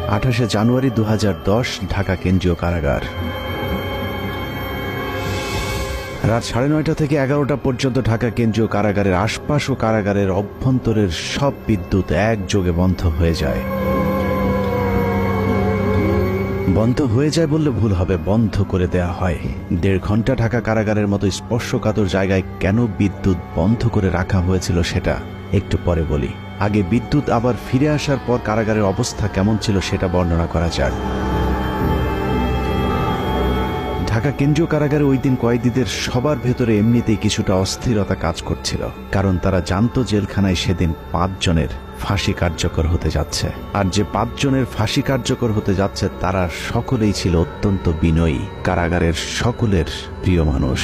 28 জানুয়ারি 2010 ঢাকা কেন্দ্রীয় কারাগার। রাত 9:30 থেকে 11টা পর্যন্ত ঢাকা কেন্দ্রীয় কারাগারের আশপাশ ও কারাগারের অভ্যন্তরের সব বিদ্যুৎ একযোগে বন্ধ হয়ে যায়। বন্ধ হয়ে যায় বললে ভুল হবে, বন্ধ করে দেয়া হয়। 1.5 ঘন্টা ঢাকা কারাগারের মতো স্পর্শকাতর জায়গায় কেন বিদ্যুৎ বন্ধ করে রাখা হয়েছিল সেটা একটু পরে বলি। আগে বিদ্যুৎ আবার ফিরে আসার পর কারাগারের অবস্থা কেমন ছিল সেটা বর্ণনা করা যাক। ঢাকা কেন্দ্রীয় কারাগারে ওই দিন কয়েদিদের সবার ভেতরে এমনিতেই কিছুটা অস্থিরতা কাজ করছিল, কারণ তারা জানতো জেলখানায় সেদিন 5 জনের ফাঁসি কার্যকর হতে যাচ্ছে। আর যে 5 জনের ফাঁসি কার্যকর হতে যাচ্ছে তারা সকলেই ছিল অত্যন্ত বিনয়ী, কারাগারের সকলের প্রিয় মানুষ।